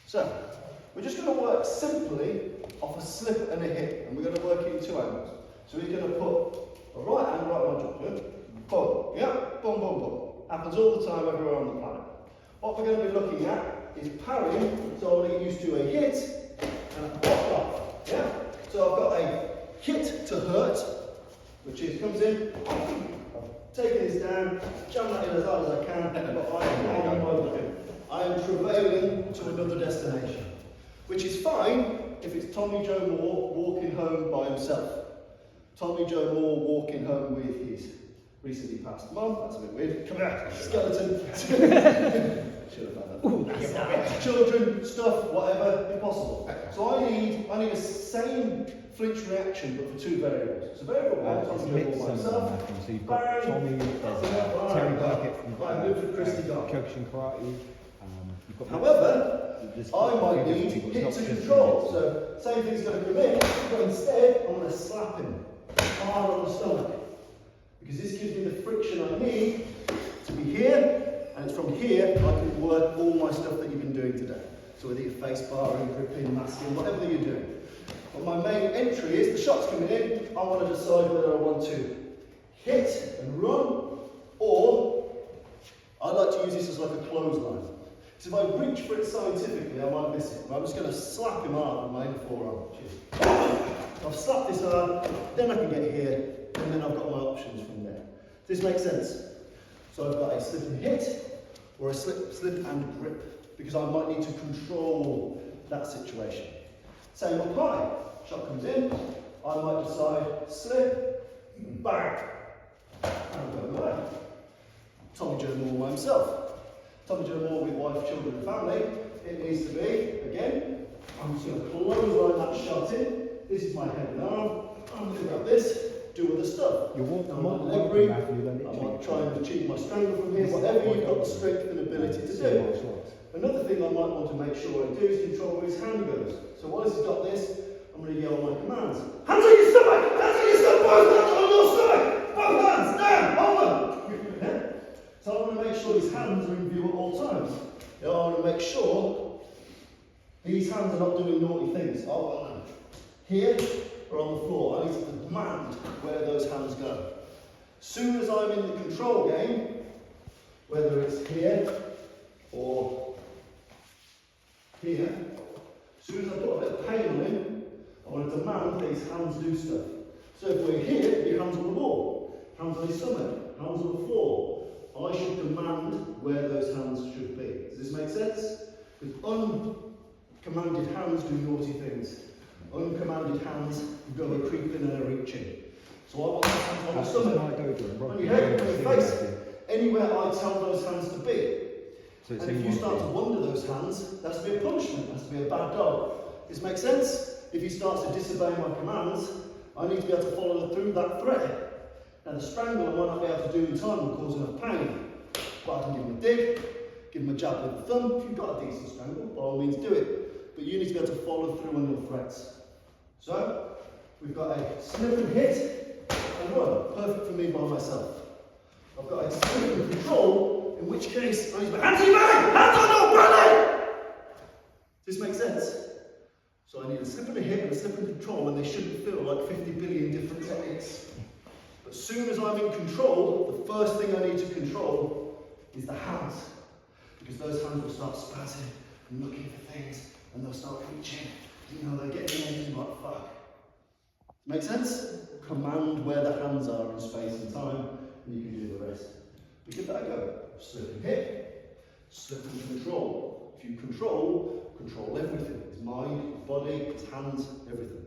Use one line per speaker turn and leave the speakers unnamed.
So, we're just going to work simply off a slip and a hit, and we're going to work it in two angles. So we're going to put a right hand right on my jugular, boom, yeah, boom, boom, boom. Happens all the time everywhere on the planet. What we're going to be looking at is parrying, so I'm going to get used to a hit and a pop off, yeah? So I've got a hit to hurt, which is, comes in, I've taken this down, jam that in as hard as I can, but I am travailing to another destination. Which is fine if it's Tommy Joe Moore walking home by himself. Tommy Joe Moore walking home with his recently passed mum. That's a bit weird. Come here, skeleton. Should have done that. Children, stuff, whatever, impossible. So I need a same flinch reaction, but for two variables. So variable one, Tommy Joe Moore by himself.
So you've got Tommy, there's Terry Burkett from Kyokushin Karate.
However, I might need hit to control. So, same thing's going to come in, but instead, I'm going to slap him hard on the stomach. Because this gives me the friction I need to be here, and it's from here I can work all my stuff that you've been doing today. So whether you're face barring, gripping, masking, whatever you're doing. But my main entry is, the shot's coming in, I want to decide whether I want to hit and run, or I like to use this as like a clothesline. So if I reach for it scientifically, I might miss it. I'm just going to slap him hard with my inner forearm. I've slapped this hard, then I can get here, and then I've got my options from there. Does this make sense? So I've got a slip and hit, or a slip and grip, because I might need to control that situation. Same apply. Shot comes in, I might decide slip, bang, and I'm going away. Tommy Joe Moore by himself. Tommy Joe Moore with wife, children and family, it needs to be, again, I'm just going to clothesline that shot in. This is my head and arm. I'm going to grab this, do other stuff.
You're walking
I'm on leg breathe. I might try and achieve my strangle from here, whatever you've got the strength and ability to do. Another thing I might want to make sure I do is control where his hand goes. So once he's got this, I'm going to yell my commands. Hands on your stomach! Hands on your stomach! Both hands on your stomach! Both hands! Down! Hold them! Yeah? So I want to make sure his hands are in view at all times. I want to make sure these hands are not doing naughty things. I want them here or on the floor. I need to demand where those hands go. Soon as I'm in the control game, whether it's here or here, as soon as I put a bit of pain on him, I want to demand that his hands do stuff. So if we're here, your hands on the wall, hands on his stomach, hands on the floor. I should demand where those hands should be. Does this make sense? Because uncommanded hands do naughty things. Uncommanded hands go a creeping and a reaching. So I want the hands on the stomach, on your head, on your face, anywhere I tell those hands to be. So and if you start to wander those hands, that's to be a punishment, that's to be a bad dog. Does this make sense? If he starts to disobey my commands, I need to be able to follow through that thread. Now the strangle I might not be able to do in time and cause enough pain, but I can give him a dig, give him a jab with the thumb. If you've got a decent strangle, by all means do it. But you need to be able to follow through on your threats. So, we've got a slip and hit and run. Perfect for me by myself. I've got a slip and control, in which case I need to hands in your belly! Hands on your belly! Does this make sense? So I need a slip and a hit and a slip and control, and they shouldn't feel like 50 billion different techniques. But as soon as I'm in control, the first thing I need to control is the hands. Because those hands will start spazzing and looking for things, and they'll start reaching. You know, they're getting in like, fuck. Make sense? Command where the hands are in space and time, and you can do the rest. We give that a go. Slip and hit, slip and control. If you control everything. His mind, his body, his hands, everything.